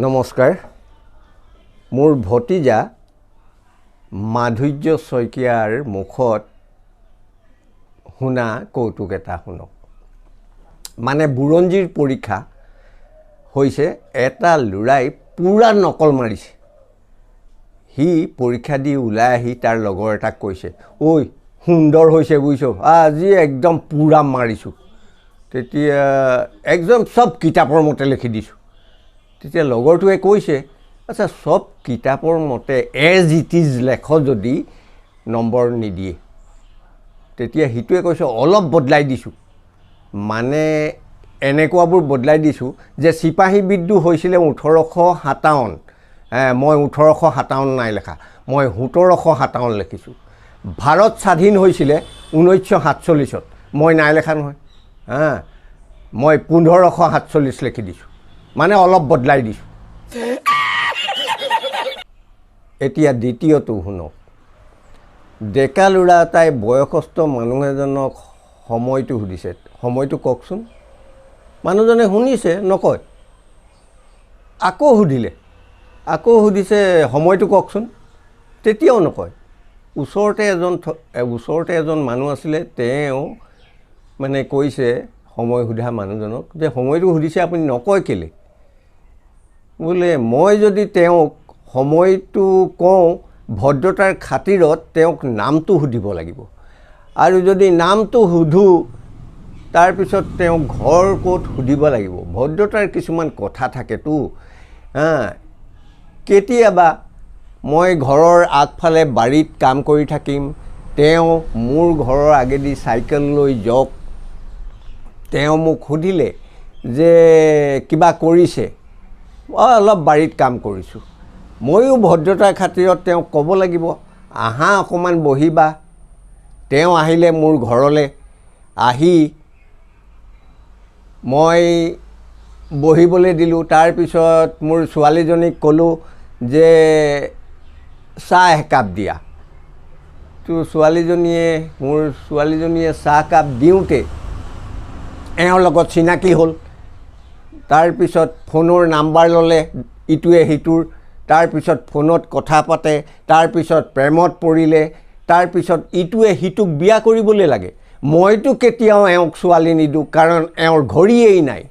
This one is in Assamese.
নমস্কাৰ মোৰ ভতিজা মাধুৰ্য শইকীয়াৰ মুখত শুনা কৌতুক এটা শুনক মানে বুৰঞ্জীৰ পৰীক্ষা হৈছে এটা লৰাই পুৰা নকল মাৰিছে হি পৰীক্ষা দি ওলাই আহি তাৰ লগৰ এটাক কৈছে ঐ সুন্দৰ হৈছে বুইছো আজি একদম পুৰা মাৰিছো তেতিয়া একদম সব কিতাপৰ মতে লিখি দিছো তেতিয়া লগৰটোৱে কৈছে আচ্ছা সব কিতাপৰ মতে এজ ইট ইজ লেখ যদি নম্বৰ নিদিয়ে তেতিয়া হিটোৱে কৈছে অলপ বদলাই দিছো মানে এনেকুৱাবোৰ বদলাই দিছো যে সিপাহী বিদ্ৰোহ হৈছিল 1857 মই 1857 নাই লেখা মই 1757 লিখিছো ভাৰত স্বাধীন হৈছিল 1947 ত মই নাই লেখা নহয় মই 1547 লিখি দিছো মানে অলপ বদলাই দিছো এতিয়া দ্বিতীয়টো শুনক ডেকা লৰা তাই বয়সস্থ মানুহ এজনক সময়টো সুধিছে সময়টো কওকচোন মানুহজনে শুনিছে নকয় আকৌ সুধিছে সময়টো কওকচোন তেতিয়াও নকয় ওচৰতে এজন মানুহ আছিলে তেওঁ মানে কৈছে সময় সুধা মানুহজনক যে সময়টো সুধিছে আপুনি নকয় কেলে বোলে মই যদি তেওঁক সময়টো কওঁ ভদ্ৰতাৰ খাতিৰত তেওঁক নামটো সুধিব লাগিব আৰু যদি নামটো সুধো তাৰ পিছত তেওঁ ঘৰ ক'ত সুধিব লাগিব ভদ্ৰতাৰ কিছুমান কথা থাকেতো কেতিয়াবা মই ঘৰৰ আগফালে বাৰীত কাম কৰি থাকিম তেওঁ মোৰ ঘৰৰ আগেদি চাইকেল লৈ যাওক তেওঁ মোক সুধিলে যে কিবা কৰিছে অলপ বাৰীত কাম কৰিছো ময়ো ভদ্ৰতাৰ খাতিৰত তেওঁ ক'ব লাগিব আহা অকমান বহিবা তেওঁ আহিলে মোৰ ঘৰলে আহি মই বহিবলৈ দিলো তাৰ পিছত মোৰ ছোৱালীজনীক ক'লো যে চাহ একাপ দিয়া তো ছোৱালীজনীয়ে চাহ কাপ দিওঁতে এওঁৰ লগত চিনাকি হ'ল তাৰ পিছত ফোনৰ নাম্বাৰ ল'লে ইটোৱে হিটোৰ তাৰ পিছত ফোনত কথা পাতে তাৰ পিছত প্ৰেমত পৰিলে তাৰ পিছত ইটোৱে হিটোক বিয়া কৰিবলৈ লাগে মইতো কেতিয়াও এওঁক ছোৱালী নিদু কাৰণ এওঁৰ ঘড়ীয়েই নাই